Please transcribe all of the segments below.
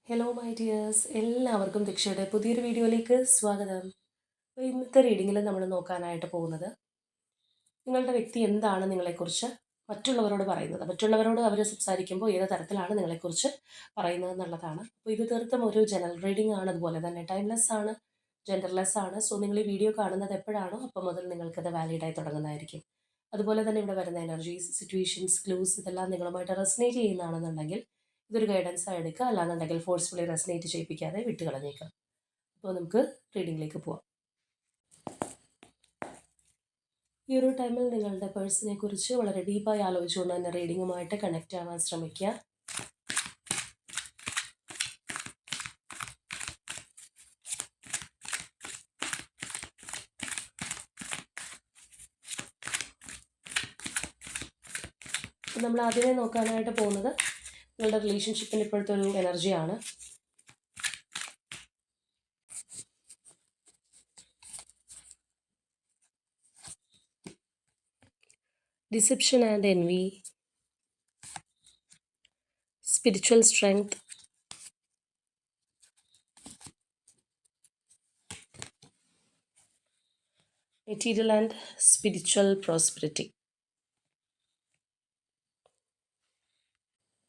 Hello my dears, എല്ലാവർക്കും ദീക്ഷയുടെ പുതിയൊരു വീഡിയോയിലേക്ക് സ്വാഗതം. അപ്പോൾ ഇന്നത്തെ റീഡിങ്ങിൽ നമ്മൾ നോക്കാനായിട്ട് പോകുന്നത് നിങ്ങളുടെ വ്യക്തി എന്താണ് നിങ്ങളെക്കുറിച്ച് മറ്റുള്ളവരോട് പറയുന്നത്, മറ്റുള്ളവരോട് അവർ സംസാരിക്കുമ്പോൾ ഏത് തരത്തിലാണ് നിങ്ങളെക്കുറിച്ച് പറയുന്നത് എന്നുള്ളതാണ്. അപ്പോൾ ഇത് തീർത്തും ഒരു ജനറൽ റീഡിംഗ് ആണ്, അതുപോലെ തന്നെ ടൈംലെസ് ആണ്, ജെൻഡർലെസ് ആണ്. സോ നിങ്ങൾ ഈ വീഡിയോ കാണുന്നത് എപ്പോഴാണോ അപ്പോൾ മുതൽ നിങ്ങൾക്കത് വാലിഡായി തുടങ്ങുന്നതായിരിക്കും. അതുപോലെ തന്നെ ഇവിടെ വരുന്ന എനർജീസ്, സിറ്റുവേഷൻസ്, ക്ലൂസ് ഇതെല്ലാം നിങ്ങളുമായിട്ട് റെസനേറ്റ് ചെയ്യുന്നതാണെന്നുണ്ടെങ്കിൽ ഇതൊരു ഗൈഡൻസ് ആയി എടുക്കുക, അല്ലാന്നുണ്ടെങ്കിൽ ഫോഴ്സ്ഫുള്ളി റെസനേറ്റ് ചെയ്യിപ്പിക്കാതെ വിട്ട് കളഞ്ഞേക്കാം. അപ്പോൾ നമുക്ക് റീഡിങ്ങിലേക്ക് പോവാം. ഈ ഒരു ടൈമിൽ നിങ്ങളുടെ പേഴ്സണെ കുറിച്ച് വളരെ ഡീപ്പായി ആലോചിച്ചുകൊണ്ട് തന്നെ റീഡിങ്ങുമായിട്ട് കണക്റ്റ് ആവാൻ ശ്രമിക്കുക. നമ്മൾ ആദ്യമേ നോക്കാനായിട്ട് പോകുന്നത് നിങ്ങളുടെ റിലേഷൻഷിപ്പിൻ്റെ ഇപ്പോഴത്തെ ഒരു എനർജിയാണ്. Deception and envy, spiritual strength, material and spiritual prosperity.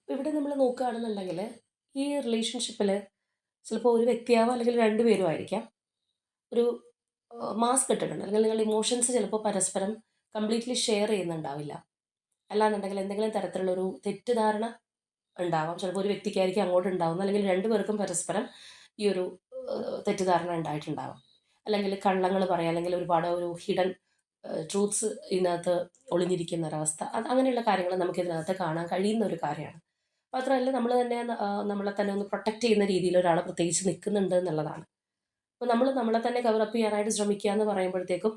ഇവിടെ നമ്മൾ നോക്കുകയാണെന്നുണ്ടെങ്കിൽ ഈ റിലേഷൻഷിപ്പിൽ ചിലപ്പോൾ ഒരു വ്യക്തിയാവാം, അല്ലെങ്കിൽ രണ്ടുപേരും ആയിരിക്കാം. ഒരു മാസ്ക് ഇട്ടിട്ടുണ്ട്, അല്ലെങ്കിൽ നിങ്ങളുടെ ഇമോഷൻസ് ചിലപ്പോൾ പരസ്പരം കംപ്ലീറ്റ്ലി ഷെയർ ചെയ്യുന്നുണ്ടാവില്ല. അല്ലാന്നുണ്ടെങ്കിൽ എന്തെങ്കിലും തരത്തിലുള്ളൊരു തെറ്റിദ്ധാരണ ഉണ്ടാവാം. ചിലപ്പോൾ ഒരു വ്യക്തിക്കായിരിക്കും അങ്ങോട്ട് ഉണ്ടാവുന്നത്, അല്ലെങ്കിൽ രണ്ടുപേർക്കും പരസ്പരം ഈ ഒരു തെറ്റിദ്ധാരണ ഉണ്ടായിട്ടുണ്ടാവാം. അല്ലെങ്കിൽ കള്ളങ്ങൾ പറയാം, അല്ലെങ്കിൽ ഒരുപാട് ഒരു ഹിഡൻ ട്രൂത്ത്സ് ഇതിനകത്ത് ഒളിഞ്ഞിരിക്കുന്ന ഒരവസ്ഥ, അങ്ങനെയുള്ള കാര്യങ്ങൾ നമുക്കിതിനകത്ത് കാണാൻ കഴിയുന്ന ഒരു കാര്യമാണ്. മാത്രമല്ല നമ്മൾ തന്നെ നമ്മളെ തന്നെ ഒന്ന് പ്രൊട്ടക്റ്റ് ചെയ്യുന്ന രീതിയിൽ ഒരാൾ പ്രത്യേകിച്ച് നിൽക്കുന്നുണ്ട് എന്നുള്ളതാണ്. അപ്പോൾ നമ്മൾ നമ്മളെ തന്നെ കവറപ്പ് ചെയ്യാനായിട്ട് ശ്രമിക്കുക എന്ന് പറയുമ്പോഴത്തേക്കും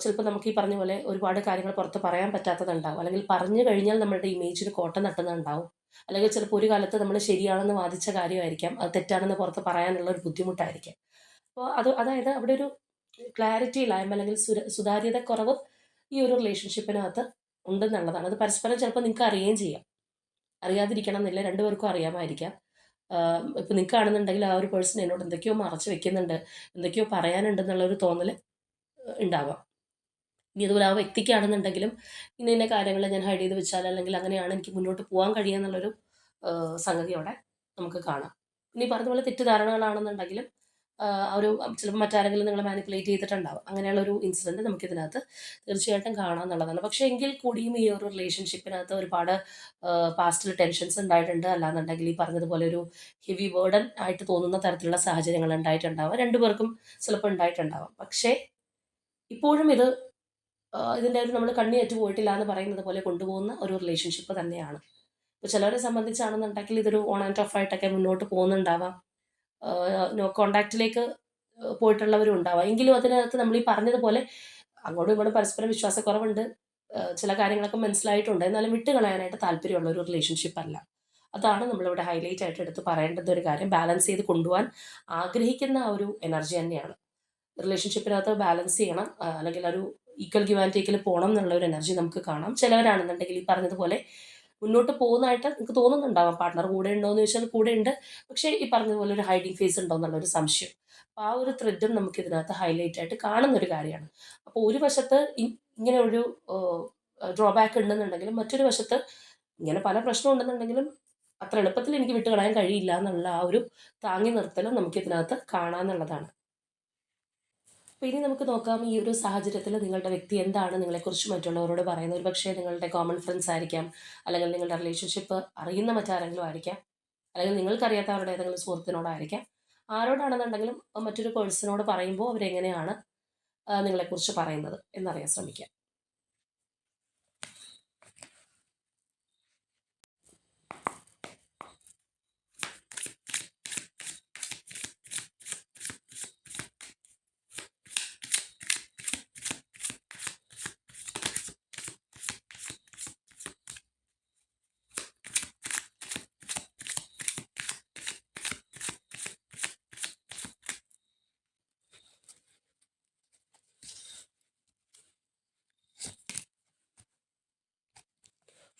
ചിലപ്പോൾ നമുക്ക് ഈ പറഞ്ഞ പോലെ ഒരുപാട് കാര്യങ്ങൾ പുറത്ത് പറയാൻ പറ്റാത്തതുണ്ടാവും, അല്ലെങ്കിൽ പറഞ്ഞു കഴിഞ്ഞാൽ നമ്മളുടെ ഇമേജിന് കോട്ടം തട്ടുന്നുണ്ടാവും. അല്ലെങ്കിൽ ചിലപ്പോൾ ഒരു കാലത്ത് നമ്മൾ ശരിയാണെന്ന് വാദിച്ച കാര്യമായിരിക്കാം അത് തെറ്റാണെന്ന് പുറത്ത് പറയാനുള്ള ഒരു ബുദ്ധിമുട്ടായിരിക്കാം. അപ്പോൾ അതായത് അവിടെ ഒരു ക്ലാരിറ്റി ഇല്ലായ്മ, അല്ലെങ്കിൽ സുതാര്യത കുറവ് ഈ ഒരു റിലേഷൻഷിപ്പിനകത്ത് ഉണ്ടെന്നുള്ളതാണ്. അത് പരസ്പരം ചിലപ്പോൾ നിങ്ങൾക്ക് അറിയുകയും ചെയ്യാം, അറിയാതിരിക്കണം എന്നില്ല, രണ്ടുപേർക്കും അറിയാമായിരിക്കാം. ഇപ്പം നിങ്ങൾക്ക് കാണുന്നുണ്ടെങ്കിൽ ആ ഒരു പേഴ്സൺ എന്നോട് എന്തൊക്കെയോ മറച്ച് വെക്കുന്നുണ്ട്, എന്തൊക്കെയോ പറയാനുണ്ടെന്നുള്ളൊരു തോന്നൽ ഉണ്ടാവാം. ഇനി അതുപോലെ ആ വ്യക്തിക്കാണെന്നുണ്ടെങ്കിലും ഇന്ന ഇന്ന കാര്യങ്ങൾ ഞാൻ ഹൈഡ് ചെയ്ത് വെച്ചാൽ, അല്ലെങ്കിൽ അങ്ങനെയാണ് എനിക്ക് മുന്നോട്ട് പോകാൻ കഴിയുക എന്നുള്ളൊരു സംഗതി അവിടെ നമുക്ക് കാണാം. ഇനി പറഞ്ഞ പോലെ തെറ്റിദ്ധാരണകളാണെന്നുണ്ടെങ്കിലും ഒരു ചിലപ്പോൾ മറ്റാരെങ്കിലും നിങ്ങളെ മാനിപ്പുലേറ്റ് ചെയ്തിട്ടുണ്ടാവും. അങ്ങനെയുള്ളൊരു ഇൻസിഡൻറ്റ് നമുക്കിതിനകത്ത് തീർച്ചയായിട്ടും കാണാം എന്നുള്ളതാണ്. പക്ഷേ എങ്കിൽ കൂടിയും ഈ ഒരു റിലേഷൻഷിപ്പിനകത്ത് ഒരുപാട് പാസ്റ്റിൽ ടെൻഷൻസ് ഉണ്ടായിട്ടുണ്ട്. അല്ലാന്നുണ്ടെങ്കിൽ ഈ പറഞ്ഞതുപോലെ ഒരു ഹെവി ബേർഡൻ ആയിട്ട് തോന്നുന്ന തരത്തിലുള്ള സാഹചര്യങ്ങൾ ഉണ്ടായിട്ടുണ്ടാവാം, രണ്ടുപേർക്കും ചിലപ്പോൾ ഉണ്ടായിട്ടുണ്ടാവാം. പക്ഷേ ഇപ്പോഴും ഇതിൻ്റെ ഒരു നമ്മൾ കണ്ണിയേറ്റ് പോയിട്ടില്ല എന്ന് പറയുന്നത് പോലെ കൊണ്ടുപോകുന്ന ഒരു റിലേഷൻഷിപ്പ് തന്നെയാണ്. ഇപ്പോൾ ചിലവരെ സംബന്ധിച്ചാണെന്നുണ്ടെങ്കിൽ ഇതൊരു ഓൺ ആൻഡ് ഓഫ് ആയിട്ടൊക്കെ മുന്നോട്ട് പോകുന്നുണ്ടാവാം, നോ കോണ്ടാക്റ്റിലേക്ക് പോയിട്ടുള്ളവരും ഉണ്ടാവാം. എങ്കിലും അതിനകത്ത് നമ്മൾ ഈ പറഞ്ഞതുപോലെ അങ്ങോട്ടും ഇങ്ങോട്ടും പരസ്പരം വിശ്വാസക്കുറവുണ്ട്, ചില കാര്യങ്ങളൊക്കെ മനസ്സിലായിട്ടുണ്ട്, എന്നാലും വിട്ട് കളയാനായിട്ട് താല്പര്യമുള്ള ഒരു റിലേഷൻഷിപ്പ് അല്ല. അതാണ് നമ്മളിവിടെ ഹൈലൈറ്റ് ആയിട്ട് എടുത്ത് പറയേണ്ടുന്ന ഒരു കാര്യം. ബാലൻസ് ചെയ്ത് കൊണ്ടുപോകാൻ ആഗ്രഹിക്കുന്ന ആ ഒരു എനർജി തന്നെയാണ്. റിലേഷൻഷിപ്പിനകത്ത് ബാലൻസ് ചെയ്യണം, അല്ലെങ്കിൽ ഒരു ഈക്വൽ ഗിവ് ആൻഡ് ടേക്കിൽ പോകണം എന്നുള്ള ഒരു എനർജി നമുക്ക് കാണാം. ചിലവരാണെന്നുണ്ടെങ്കിൽ ഈ പറഞ്ഞതുപോലെ മുന്നോട്ട് പോകുന്നതായിട്ട് നിങ്ങൾക്ക് തോന്നുന്നുണ്ടാവാം, പാർട്ട്ണർ കൂടെ ഉണ്ടോ എന്ന് ചോദിച്ചാൽ കൂടെ ഉണ്ട്, പക്ഷേ ഈ പറഞ്ഞതുപോലെ ഒരു ഹൈഡിങ് ഫേസ് ഉണ്ടോ എന്നുള്ളൊരു സംശയം. അപ്പോൾ ആ ഒരു ത്രെഡും നമുക്ക് ഇതിനകത്ത് ഹൈലൈറ്റ് ആയിട്ട് കാണുന്നൊരു കാര്യമാണ്. അപ്പോൾ ഒരു വശത്ത് ഇങ്ങനെ ഒരു ഡ്രോബാക്ക് ഉണ്ടെന്നുണ്ടെങ്കിലും, മറ്റൊരു വശത്ത് ഇങ്ങനെ പല പ്രശ്നം ഉണ്ടെന്നുണ്ടെങ്കിലും അത്ര എളുപ്പത്തിൽ എനിക്ക് വിട്ടുകളയാൻ കഴിയില്ല എന്നുള്ള ആ ഒരു താങ്ങി നിർത്തലും നമുക്കിതിനകത്ത് കാണാമെന്നുള്ളതാണ്. അപ്പോൾ ഇനി നമുക്ക് നോക്കാം, ഈ ഒരു സാഹചര്യത്തിൽ നിങ്ങളുടെ വ്യക്തി എന്താണ് നിങ്ങളെക്കുറിച്ച് മറ്റുള്ളവരോട് പറയുന്നത്. ഒരു പക്ഷേ നിങ്ങളുടെ കോമൺ ഫ്രണ്ട്സ് ആയിരിക്കാം, അല്ലെങ്കിൽ നിങ്ങളുടെ റിലേഷൻഷിപ്പ് അറിയുന്ന മറ്റാരെങ്കിലും ആയിരിക്കാം, അല്ലെങ്കിൽ നിങ്ങൾക്കറിയാത്ത അവരുടെ ഏതെങ്കിലും സുഹൃത്തിനോടായിരിക്കാം. ആരോടാണെന്നുണ്ടെങ്കിലും മറ്റൊരു പേഴ്സണോട് പറയുമ്പോൾ അവരെങ്ങനെയാണ് നിങ്ങളെക്കുറിച്ച് പറയുന്നത് എന്നറിയാൻ ശ്രമിക്കാം.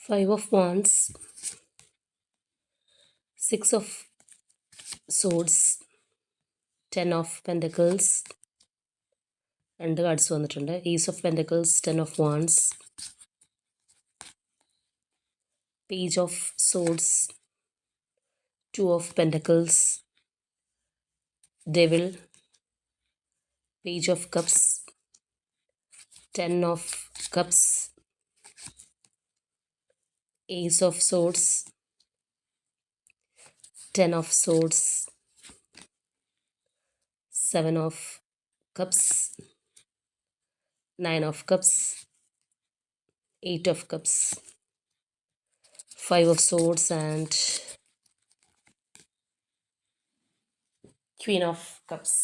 Five of Wands, Six of swords, 10 of Pentacles, 2 cards വന്നിട്ടുണ്ട്. Ace of Pentacles, 10 of Wands, Page of Swords, 2 of Pentacles, Devil, Page of Cups, 10 of Cups, Ace of Swords, 10 of Swords, 7 of Cups, 9 of Cups, 8 of Cups, 5 of Swords and Queen of Cups.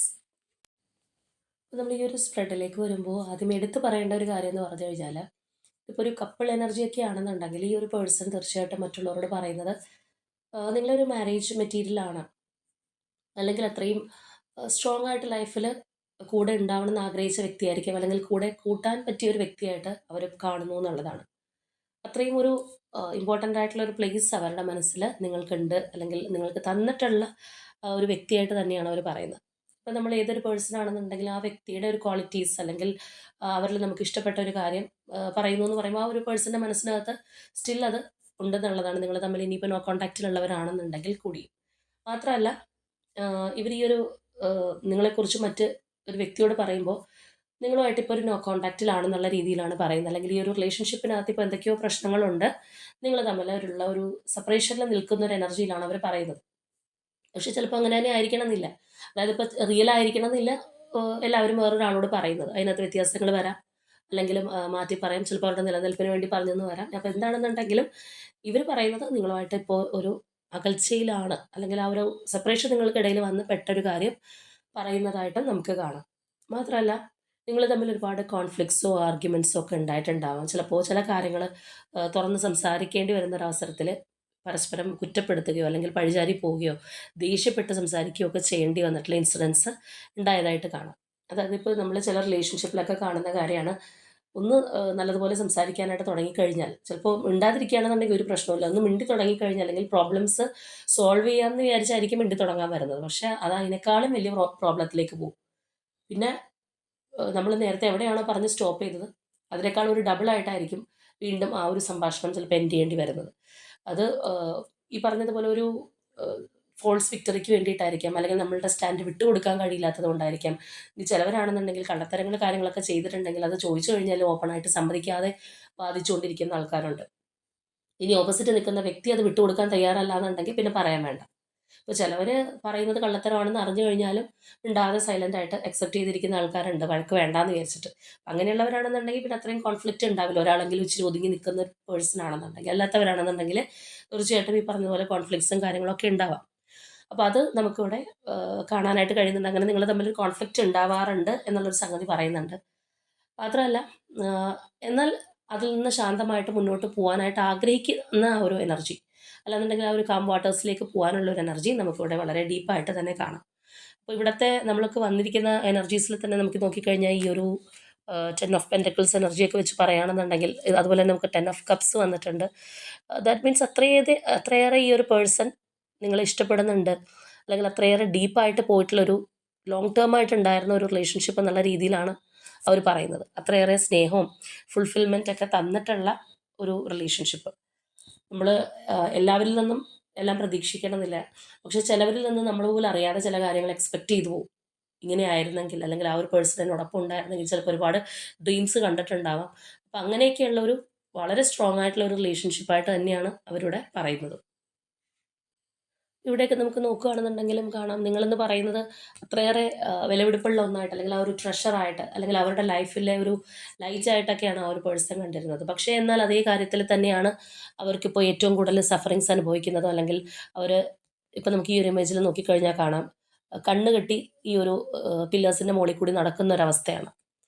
നമ്മൾ ഈ ഒരു സ്പ്രെഡിലേക്ക് വരുമ്പോൾ ആദ്യം എടുത്തു പറയേണ്ട ഒരു കാര്യം എന്ന് പറഞ്ഞു കഴിഞ്ഞാൽ, ഇപ്പോൾ ഒരു കപ്പിൾ എനർജിയൊക്കെ ആണെന്നുണ്ടെങ്കിൽ ഈ ഒരു പേഴ്സൺ തീർച്ചയായിട്ടും മറ്റുള്ളവരോട് പറയുന്നത് നിങ്ങളൊരു മാരേജ് മെറ്റീരിയലാണ്, അല്ലെങ്കിൽ അത്രയും സ്ട്രോങ് ആയിട്ട് ലൈഫിൽ കൂടെ ഉണ്ടാവണമെന്ന് ആഗ്രഹിച്ച വ്യക്തിയായിരിക്കും, അല്ലെങ്കിൽ കൂടെ കൂട്ടാൻ പറ്റിയ ഒരു വ്യക്തിയായിട്ട് അവർ കാണുന്നു എന്നുള്ളതാണ്. അത്രയും ഒരു ഇമ്പോർട്ടൻ്റ് ആയിട്ടുള്ള ഒരു പ്ലേസ് അവരുടെ മനസ്സിൽ നിങ്ങൾക്കുണ്ട്, അല്ലെങ്കിൽ നിങ്ങൾക്ക് തന്നിട്ടുള്ള ഒരു വ്യക്തിയായിട്ട് തന്നെയാണ് അവർ പറയുന്നത്. ഇപ്പം നമ്മൾ ഏതൊരു പേഴ്സൺ ആണെന്നുണ്ടെങ്കിൽ ആ വ്യക്തിയുടെ ഒരു ക്വാളിറ്റീസ്, അല്ലെങ്കിൽ അവരിൽ നമുക്ക് ഇഷ്ടപ്പെട്ട ഒരു കാര്യം പറയുന്നു എന്ന് പറയുമ്പോൾ ആ ഒരു പേഴ്സൻ്റെ മനസ്സിനകത്ത് സ്റ്റിൽ അത് ഉണ്ടെന്നുള്ളതാണ്. നിങ്ങൾ തമ്മിൽ ഇനിയിപ്പോൾ നോ കോൺടാക്റ്റിലുള്ളവരാണെന്നുണ്ടെങ്കിൽ കൂടി. മാത്രമല്ല ഇവർ ഈ ഒരു നിങ്ങളെക്കുറിച്ച് മറ്റ് ഒരു വ്യക്തിയോട് പറയുമ്പോൾ നിങ്ങളുമായിട്ട് ഇപ്പോൾ ഒരു നോ കോൺടാക്റ്റിലാണെന്നുള്ള രീതിയിലാണ് പറയുന്നത്, അല്ലെങ്കിൽ ഈ ഒരു റിലേഷൻഷിപ്പിനകത്ത് ഇപ്പോൾ എന്തൊക്കെയോ പ്രശ്നങ്ങളുണ്ട്, നിങ്ങൾ തമ്മിലുള്ള ഒരു സെപ്പറേഷനിൽ നിൽക്കുന്ന ഒരു എനർജിയിലാണ് അവർ പറയുന്നത്. പക്ഷെ ചിലപ്പോൾ അങ്ങനെ തന്നെ ആയിരിക്കണം എന്നില്ല. അതായത് ഇപ്പോൾ റിയൽ ആയിരിക്കണം എന്നില്ല എല്ലാവരും വേറൊരാളോട് പറയുന്നത്. അതിനകത്ത് വ്യത്യാസങ്ങൾ വരാം, അല്ലെങ്കിൽ മാറ്റി പറയാം, ചിലപ്പോൾ അവരുടെ നിലനിൽപ്പിന് വേണ്ടി പറഞ്ഞെന്ന് വരാം. അപ്പോൾ എന്താണെന്നുണ്ടെങ്കിലും ഇവർ പറയുന്നത് നിങ്ങളുമായിട്ട് ഇപ്പോൾ ഒരു അകൽച്ചയിലാണ്, അല്ലെങ്കിൽ ആ ഒരു സെപ്പറേഷൻ നിങ്ങൾക്കിടയിൽ വന്ന് പെട്ടൊരു കാര്യം പറയുന്നതായിട്ട് നമുക്ക് കാണാം. മാത്രമല്ല നിങ്ങൾ തമ്മിൽ ഒരുപാട് കോൺഫ്ലിക്ട്സോ ആർഗ്യുമെൻറ്റ്സോ ഒക്കെ ഉണ്ടായിട്ടുണ്ടാവാം. ചിലപ്പോൾ ചില കാര്യങ്ങൾ തുറന്ന് സംസാരിക്കേണ്ടി വരുന്നൊരവസരത്തിൽ പരസ്പരം കുറ്റപ്പെടുത്തുകയോ അല്ലെങ്കിൽ പഴിചാരി പോവുകയോ ദേഷ്യപ്പെട്ട് സംസാരിക്കുകയോ ഒക്കെ ചെയ്യേണ്ടി വന്നിട്ടുള്ള ഇൻസിഡൻസ് ഉണ്ടായതായിട്ട് കാണാം. അതായത് ഇപ്പോൾ നമ്മൾ ചില റിലേഷൻഷിപ്പിലൊക്കെ കാണുന്ന കാര്യമാണ്, ഒന്ന് നല്ലതുപോലെ സംസാരിക്കാനായിട്ട് തുടങ്ങിക്കഴിഞ്ഞാൽ, ചിലപ്പോൾ മിണ്ടാതിരിക്കുകയാണെന്നുണ്ടെങ്കിൽ ഒരു പ്രശ്നമില്ല, ഒന്ന് മിണ്ടി തുടങ്ങിക്കഴിഞ്ഞാൽ അല്ലെങ്കിൽ പ്രോബ്ലംസ് സോൾവ് ചെയ്യാമെന്ന് വിചാരിച്ചായിരിക്കും മിണ്ടി തുടങ്ങാൻ വരുന്നത്, പക്ഷേ അത് അതിനേക്കാളും വലിയ പ്രോബ്ലത്തിലേക്ക് പോകും. പിന്നെ നമ്മൾ നേരത്തെ എവിടെയാണോ പറഞ്ഞ് സ്റ്റോപ്പ് ചെയ്തത് അതിനേക്കാൾ ഒരു ഡബിൾ ആയിട്ടായിരിക്കും വീണ്ടും ആ ഒരു സംഭാഷണം ചിലപ്പോൾ എൻഡ് ചെയ്യേണ്ടി വരുന്നത്. അത് ഈ പറഞ്ഞതുപോലെ ഒരു ഫോൾസ് വിക്ടറിക്ക് വേണ്ടിയിട്ടായിരിക്കാം, അല്ലെങ്കിൽ നമ്മളുടെ സ്റ്റാൻഡ് വിട്ടുകൊടുക്കാൻ കഴിയില്ലാത്തത് കൊണ്ടായിരിക്കാം. ഇനി ചിലവരാണെന്നുണ്ടെങ്കിൽ കള്ളത്തരങ്ങൾ കാര്യങ്ങളൊക്കെ ചെയ്തിട്ടുണ്ടെങ്കിൽ അത് ചോദിച്ചു കഴിഞ്ഞാൽ ഓപ്പണായിട്ട് സമ്മതിക്കാതെ വാദിച്ചുകൊണ്ടിരിക്കുന്ന ആൾക്കാരുണ്ട്. ഇനി ഓപ്പോസിറ്റ് നിൽക്കുന്ന വ്യക്തി അത് വിട്ടുകൊടുക്കാൻ തയ്യാറല്ല എന്നുണ്ടെങ്കിൽ പിന്നെ പറയാൻ വേണ്ട. ഇപ്പോൾ ചിലവർ പറയുന്നത് കള്ളത്തരമാണെന്ന് അറിഞ്ഞു കഴിഞ്ഞാലും മിണ്ടാതെ സൈലൻ്റ് ആയിട്ട് അക്സെപ്റ്റ് ചെയ്തിരിക്കുന്ന ആൾക്കാരുണ്ട്, വഴക്ക് വേണ്ടാന്ന് വിചാരിച്ചിട്ട്. അങ്ങനെയുള്ളവരാണെന്നുണ്ടെങ്കിൽ പിന്നെ അത്രയും കോൺഫ്ലിക്റ്റ് ഉണ്ടാവില്ല, ഒരാളെങ്കിലും ഇച്ചിരി ഒതുങ്ങി നിൽക്കുന്ന ഒരു പേഴ്സൺ ആണെന്നുണ്ടെങ്കിൽ. അല്ലാത്തവരാണെന്നുണ്ടെങ്കിൽ തീർച്ചയായിട്ടും ഈ പറഞ്ഞ പോലെ കോൺഫ്ലിക്ട്സും കാര്യങ്ങളൊക്കെ ഉണ്ടാവാം. അപ്പോൾ അത് നമുക്കിവിടെ കാണാനായിട്ട് കഴിയുന്നുണ്ട്. അങ്ങനെ നിങ്ങൾ തമ്മിൽ കോൺഫ്ലിക്റ്റ് ഉണ്ടാവാറുണ്ട് എന്നുള്ളൊരു സംഗതി പറയുന്നുണ്ട്. മാത്രമല്ല എന്നാൽ അതിൽ നിന്ന് ശാന്തമായിട്ട് മുന്നോട്ട് പോകാനായിട്ട് ആഗ്രഹിക്കുന്ന ആ ഒരു എനർജി, അല്ലാന്നുണ്ടെങ്കിൽ ആ ഒരു കാം വാട്ടേഴ്സിലേക്ക് പോകാനുള്ള ഒരു എനർജി നമുക്കിവിടെ വളരെ ഡീപ്പായിട്ട് തന്നെ കാണാം. അപ്പോൾ ഇവിടുത്തെ നമ്മൾക്ക് വന്നിരിക്കുന്ന എനർജീസിൽ തന്നെ നമുക്ക് നോക്കിക്കഴിഞ്ഞാൽ ഈ ഒരു 10 of Pentacles എനർജിയൊക്കെ വെച്ച് പറയുകയാണെന്നുണ്ടെങ്കിൽ, അതുപോലെ തന്നെ നമുക്ക് 10 of Cups വന്നിട്ടുണ്ട്. ദാറ്റ് മീൻസ് അത്രയേറെ ഈ ഒരു പേഴ്സൺ നിങ്ങളെ ഇഷ്ടപ്പെടുന്നുണ്ട്, അല്ലെങ്കിൽ അത്രയേറെ ഡീപ്പായിട്ട് പോയിട്ടുള്ളൊരു ലോങ് ടേം ആയിട്ടുണ്ടായിരുന്ന ഒരു റിലേഷൻഷിപ്പ് എന്നുള്ള രീതിയിലാണ് അവർ പറയുന്നത്. അത്രയേറെ സ്നേഹവും ഫുൾഫിൽമെൻ്റ് ഒക്കെ തന്നിട്ടുള്ള ഒരു റിലേഷൻഷിപ്പ്. നമ്മൾ എല്ലാവരിൽ നിന്നും എല്ലാം പ്രതീക്ഷിക്കണമെന്നില്ല, പക്ഷെ ചിലവരിൽ നിന്ന് നമ്മൾ പോലും അറിയാതെ ചില കാര്യങ്ങൾ എക്സ്പെക്റ്റ് ചെയ്തു പോകും. ഇങ്ങനെ ആയിരുന്നെങ്കിൽ, അല്ലെങ്കിൽ ആ ഒരു പേഴ്സൺ എന്നോടൊപ്പം ഉണ്ടായിരുന്നെങ്കിൽ, ചിലപ്പോൾ ഒരുപാട് ഡ്രീംസ് കണ്ടിട്ടുണ്ടാവാം. അപ്പം അങ്ങനെയൊക്കെയുള്ള ഒരു വളരെ സ്ട്രോങ് ആയിട്ടുള്ള ഒരു റിലേഷൻഷിപ്പായിട്ട് തന്നെയാണ് അവരിവിടെ പറയുന്നത്. ഇവിടെയൊക്കെ നമുക്ക് നോക്കുകയാണെന്നുണ്ടെങ്കിലും കാണാം, നിങ്ങളെന്ന് പറയുന്നത് അത്രയേറെ വിലപിടിപ്പുള്ള ഒന്നായിട്ട്, അല്ലെങ്കിൽ ആ ഒരു ട്രഷറായിട്ട്, അല്ലെങ്കിൽ അവരുടെ ലൈഫിലെ ഒരു ലൈറ്റായിട്ടൊക്കെയാണ് ആ ഒരു പേഴ്സൺ കണ്ടിരുന്നത്. പക്ഷേ എന്നാൽ അതേ കാര്യത്തിൽ തന്നെയാണ് അവർക്കിപ്പോൾ ഏറ്റവും കൂടുതൽ സഫറിങ്സ് അനുഭവിക്കുന്നതും, അല്ലെങ്കിൽ അവർ ഇപ്പോൾ നമുക്ക് ഈ ഒരു ഇമേജിൽ നോക്കിക്കഴിഞ്ഞാൽ കാണാം, കണ്ണ് കെട്ടി ഈ ഒരു പില്ലേഴ്സിൻ്റെ മുകളിൽ കൂടി നടക്കുന്ന ഒരവസ്ഥയാണ്.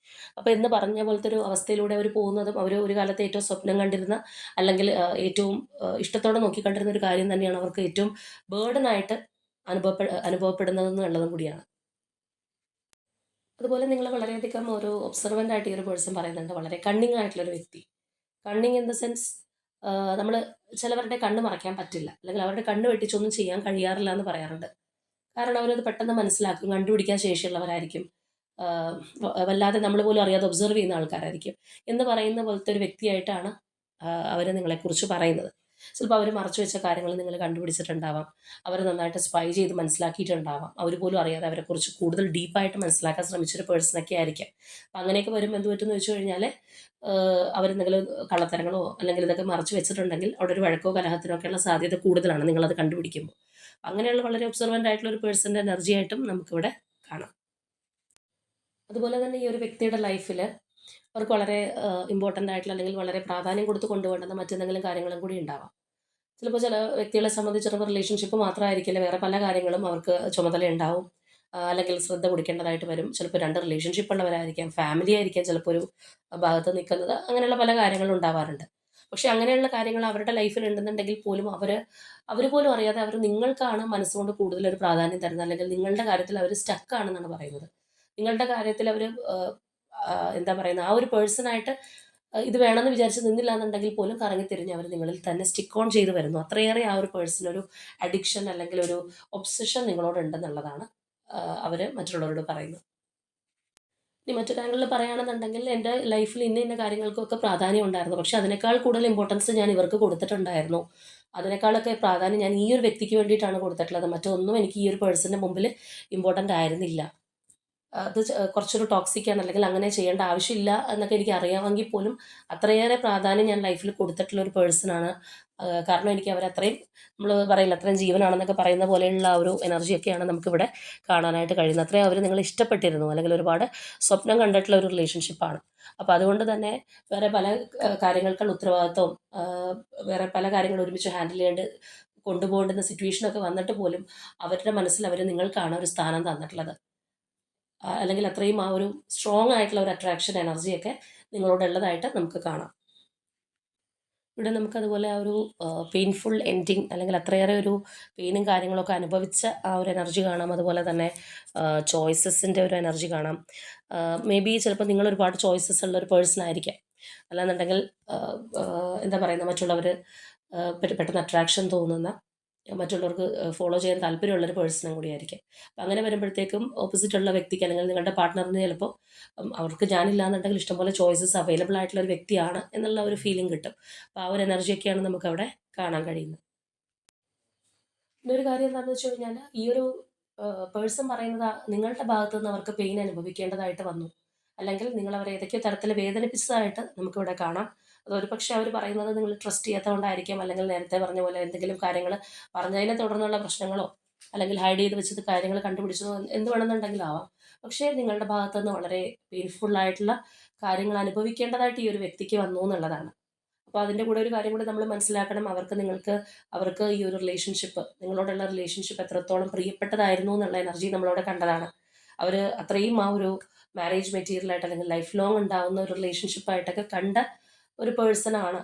അപ്പോൾ എന്ന് പറഞ്ഞ പോലത്തെ ഒരു അവസ്ഥയിലൂടെ അവർ പോകുന്നതും, അവർ ഒരു കാലത്ത് ഏറ്റവും സ്വപ്നം കണ്ടിരുന്ന, അല്ലെങ്കിൽ ഏറ്റവും ഇഷ്ടത്തോടെ നോക്കിക്കണ്ടിരുന്ന ഒരു കാര്യം തന്നെയാണ് അവർക്ക് ഏറ്റവും ബേർഡനായിട്ട് അനുഭവപ്പെടുന്നതെന്നുള്ളതും കൂടിയാണ്. അതുപോലെ നിങ്ങൾ വളരെയധികം ഒരു ഒബ്സർവൻ്റ് ആയിട്ട് ഈ ഒരു പേഴ്സൺ പറയുന്നുണ്ട്, വളരെ കണ്ണിങ് ആയിട്ടുള്ളൊരു വ്യക്തി. കണ്ണിങ് ഇൻ ദ സെൻസ് നമ്മൾ ചിലവരുടെ കണ്ണ് മറയ്ക്കാൻ പറ്റില്ല, അല്ലെങ്കിൽ അവരുടെ കണ്ണ് വെട്ടിച്ചൊന്നും ചെയ്യാൻ കഴിയാറില്ല എന്ന് പറയാറുണ്ട്. കാരണം അവരത് പെട്ടെന്ന് മനസ്സിലാക്കും, കണ്ടുപിടിക്കാൻ ശേഷിയുള്ളവരായിരിക്കും. വല്ലാതെ നമ്മൾ പോലും അറിയാതെ ഒബ്സർവ് ചെയ്യുന്ന ആൾക്കാരായിരിക്കും. എന്ന് പറയുന്ന പോലത്തെ ഒരു വ്യക്തിയായിട്ടാണ് അവർ നിങ്ങളെക്കുറിച്ച് പറയുന്നത്. ചിലപ്പോൾ അവർ മറച്ചു വെച്ച കാര്യങ്ങൾ നിങ്ങൾ കണ്ടുപിടിച്ചിട്ടുണ്ടാവാം. അവർ നന്നായിട്ട് സ്പൈ ചെയ്ത് മനസ്സിലാക്കിയിട്ടുണ്ടാവാം. അവർ പോലും അറിയാതെ അവരെക്കുറിച്ച് കൂടുതൽ ഡീപ്പായിട്ട് മനസ്സിലാക്കാൻ ശ്രമിച്ചൊരു പേഴ്സണൊക്കെ ആയിരിക്കാം. അപ്പം അങ്ങനെയൊക്കെ വരുമ്പോൾ എന്ത് പറ്റുമെന്ന് വെച്ച് കഴിഞ്ഞാൽ, അവരെന്തെങ്കിലും കള്ളത്തരങ്ങളോ അല്ലെങ്കിൽ ഇതൊക്കെ മറച്ചു വെച്ചിട്ടുണ്ടെങ്കിൽ അവിടെ ഒരു വഴക്കോ കലഹത്തിനോ ഒക്കെയുള്ള സാധ്യത കൂടുതലാണ് നിങ്ങളത് കണ്ടുപിടിക്കുമ്പോൾ. അങ്ങനെയുള്ള വളരെ ഒബ്സർവൻ്റ് ആയിട്ടുള്ള ഒരു പേഴ്സൻ്റെ എനർജി ആയിട്ടും നമുക്കിവിടെ കാണാം. അതുപോലെ തന്നെ ഈ ഒരു വ്യക്തിയുടെ ലൈഫിൽ അവർക്ക് വളരെ ഇമ്പോർട്ടൻ്റ് ആയിട്ടുള്ള അല്ലെങ്കിൽ വളരെ പ്രാധാന്യം കൊടുത്ത് കൊണ്ടുപോകേണ്ടുന്ന മറ്റെന്തെങ്കിലും കാര്യങ്ങളും കൂടി ഉണ്ടാവാം. ചിലപ്പോൾ ചില വ്യക്തികളെ സംബന്ധിച്ചിടത്തോളം റിലേഷൻഷിപ്പ് മാത്രമായിരിക്കില്ല, വേറെ പല കാര്യങ്ങളും അവർക്ക് ചുമതലയുണ്ടാവും. അല്ലെങ്കിൽ ശ്രദ്ധ കൊടുക്കേണ്ടതായിട്ട് വരും. ചിലപ്പോൾ 2 റിലേഷൻഷിപ്പ് ഉള്ളവരായിരിക്കാം, ഫാമിലി ആയിരിക്കാം ചിലപ്പോൾ ഒരു ഭാഗത്ത് നിൽക്കുന്നത്. അങ്ങനെയുള്ള പല കാര്യങ്ങളും ഉണ്ടാവാറുണ്ട്. പക്ഷേ അങ്ങനെയുള്ള കാര്യങ്ങൾ അവരുടെ ലൈഫിൽ ഉണ്ടെന്നുണ്ടെങ്കിൽ പോലും അവർ പോലും അറിയാതെ അവർ നിങ്ങൾക്കാണ് മനസ്സുകൊണ്ട് കൂടുതലൊരു പ്രാധാന്യം തരുന്നത്. അല്ലെങ്കിൽ നിങ്ങളുടെ കാര്യത്തിൽ അവർ സ്റ്റക്കാണെന്നാണ് പറയുന്നത്. നിങ്ങളുടെ കാര്യത്തിൽ അവർ എന്താ പറയുന്നത്, ആ ഒരു പേഴ്സണായിട്ട് ഇത് വേണമെന്ന് വിചാരിച്ച് നിന്നില്ല എന്നുണ്ടെങ്കിൽ പോലും കറങ്ങിത്തിരിഞ്ഞ് അവർ നിങ്ങളിൽ തന്നെ സ്റ്റിക്ക് ഓൺ ചെയ്ത് വരുന്നു. അത്രയേറെ ആ ഒരു പേഴ്സണൊരു അഡിക്ഷൻ അല്ലെങ്കിൽ ഒരു ഒബ്സഷൻ നിങ്ങളോടുണ്ടെന്നുള്ളതാണ് അവർ മറ്റുള്ളവരോട് പറയുന്നത്. ഇനി മറ്റൊരു ആംഗിളിൽ പറയുകയാണെന്നുണ്ടെങ്കിൽ എൻ്റെ ലൈഫിൽ ഇന്ന ഇന്ന കാര്യങ്ങൾക്കൊക്കെ പ്രാധാന്യം ഉണ്ടായിരുന്നു. പക്ഷേ അതിനേക്കാൾ കൂടുതൽ ഇമ്പോർട്ടൻസ് ഞാൻ ഇവർക്ക് കൊടുത്തിട്ടുണ്ടായിരുന്നു. അതിനേക്കാളൊക്കെ പ്രാധാന്യം ഞാൻ ഈ ഒരു വ്യക്തിക്ക് വേണ്ടിയിട്ടാണ് കൊടുത്തിട്ടുള്ളത്. മറ്റൊന്നും എനിക്ക് ഈ ഒരു പേഴ്സൻ്റെ മുമ്പിൽ ഇമ്പോർട്ടൻ്റ് ആയിരുന്നില്ല. അത് കുറച്ചൊരു ടോക്സിക്കാണ്, അല്ലെങ്കിൽ അങ്ങനെ ചെയ്യേണ്ട ആവശ്യമില്ല എന്നൊക്കെ എനിക്ക് അറിയാമെങ്കിൽ പോലും അത്രയേറെ പ്രാധാന്യം ഞാൻ ലൈഫിൽ കൊടുത്തിട്ടുള്ള ഒരു പേഴ്സണാണ്. കാരണം എനിക്ക് അവരത്രയും, നമ്മൾ പറയില്ല, അത്രയും ജീവനാണെന്നൊക്കെ പറയുന്ന പോലെയുള്ള ആ ഒരു എനർജിയൊക്കെയാണ് നമുക്കിവിടെ കാണാനായിട്ട് കഴിയുന്നത്. അത്രയും അവർ നിങ്ങളെ ഇഷ്ടപ്പെട്ടിരുന്നു, അല്ലെങ്കിൽ ഒരുപാട് സ്വപ്നം കണ്ടിട്ടുള്ള ഒരു റിലേഷൻഷിപ്പാണ്. അപ്പോൾ അതുകൊണ്ട് തന്നെ വേറെ പല കാര്യങ്ങൾക്കുള്ള ഉത്തരവാദിത്വം, വേറെ പല കാര്യങ്ങളും ഒരുമിച്ച് ഹാൻഡിൽ ചെയ്യേണ്ട കൊണ്ടുപോകേണ്ടുന്ന സിറ്റുവേഷനൊക്കെ വന്നിട്ട് പോലും അവരുടെ മനസ്സിൽ അവർ നിങ്ങൾക്കാണ് ഒരു സ്ഥാനം തന്നിട്ടുള്ളത്. അല്ലെങ്കിൽ അത്രയും ആ ഒരു സ്ട്രോങ് ആയിട്ടുള്ള ഒരു അട്രാക്ഷൻ എനർജിയൊക്കെ നിങ്ങളോടുള്ളതായിട്ട് നമുക്ക് കാണാം. ഇവിടെ നമുക്കതുപോലെ ആ ഒരു പെയിൻഫുൾ എൻഡിങ്, അല്ലെങ്കിൽ അത്രയേറെ ഒരു പെയിനും കാര്യങ്ങളൊക്കെ അനുഭവിച്ച ആ ഒരു എനർജി കാണാം. അതുപോലെ തന്നെ ചോയ്സസിൻ്റെ ഒരു എനർജി കാണാം. മേ ബി ചിലപ്പോൾ നിങ്ങൾ ഒരുപാട് ചോയ്സസ് ഉള്ള ഒരു പേഴ്സൺ ആയിരിക്കാം. അല്ലാന്നുണ്ടെങ്കിൽ എന്താ പറയുന്നത്, മറ്റുള്ളവർ പെട്ടെന്ന് അട്രാക്ഷൻ തോന്നുന്ന, മറ്റുള്ളവർക്ക് ഫോളോ ചെയ്യാൻ താല്പര്യമുള്ളൊരു പേഴ്സണും കൂടിയായിരിക്കും. അപ്പം അങ്ങനെ വരുമ്പോഴത്തേക്കും ഓപ്പോസിറ്റുള്ള വ്യക്തിക്ക് അല്ലെങ്കിൽ നിങ്ങളുടെ പാർട്ട്ണറിന് ചിലപ്പോൾ അവർക്ക് ഞാനില്ല എന്നുണ്ടെങ്കിൽ ഇഷ്ടംപോലെ ചോയ്സസ് അവൈലബിൾ ആയിട്ടുള്ള ഒരു വ്യക്തിയാണ് എന്നുള്ള ഒരു ഫീലിംഗ് കിട്ടും. അപ്പോൾ ആ ഒരു എനർജിയൊക്കെയാണ് നമുക്കവിടെ കാണാൻ കഴിയുന്നത്. പിന്നെ ഒരു കാര്യം എന്താണെന്ന് വെച്ച് കഴിഞ്ഞാൽ, ഈ ഒരു പേഴ്സൺ പറയുന്നത് നിങ്ങളുടെ ഭാഗത്തു നിന്ന് അവർക്ക് പെയിൻ അനുഭവിക്കേണ്ടതായിട്ട് വന്നു, അല്ലെങ്കിൽ നിങ്ങൾ അവരെ ഏതൊക്കെയോ തരത്തിൽ വേദനിപ്പിച്ചതായിട്ട് നമുക്കിവിടെ കാണാം. അതൊരു പക്ഷേ അവർ പറയുന്നത് നിങ്ങൾ ട്രസ്റ്റ് ചെയ്യാത്തതുകൊണ്ടായിരിക്കാം, അല്ലെങ്കിൽ നേരത്തെ പറഞ്ഞ പോലെ എന്തെങ്കിലും കാര്യങ്ങൾ പറഞ്ഞതിനെ തുടർന്നുള്ള പ്രശ്നങ്ങളോ, അല്ലെങ്കിൽ ഹൈഡ് ചെയ്ത് വെച്ചത് കാര്യങ്ങൾ കണ്ടുപിടിച്ചതോ എന്ത് വേണമെന്നുണ്ടെങ്കിലും ആവാം. പക്ഷേ നിങ്ങളുടെ ഭാഗത്തു നിന്ന് വളരെ പെയിൻഫുൾ ആയിട്ടുള്ള കാര്യങ്ങൾ അനുഭവിക്കേണ്ടതായിട്ട് ഈ ഒരു വ്യക്തിക്ക് വന്നു എന്നുള്ളതാണ്. അപ്പോൾ അതിൻ്റെ കൂടെ ഒരു കാര്യം കൂടി നമ്മൾ മനസ്സിലാക്കണം, അവർക്ക് ഈ ഒരു റിലേഷൻഷിപ്പ്, നിങ്ങളോടുള്ള റിലേഷൻഷിപ്പ് എത്രത്തോളം പ്രിയപ്പെട്ടതായിരുന്നു എന്നുള്ള എനർജി നമ്മളവിടെ കണ്ടതാണ്. അവർ അത്രയും ആ ഒരു മാരേജ് മെറ്റീരിയലായിട്ട്, അല്ലെങ്കിൽ ലൈഫ് ലോങ് ഉണ്ടാവുന്ന ഒരു റിലേഷൻഷിപ്പായിട്ടൊക്കെ കണ്ട ഒരു പേഴ്സണാണ്.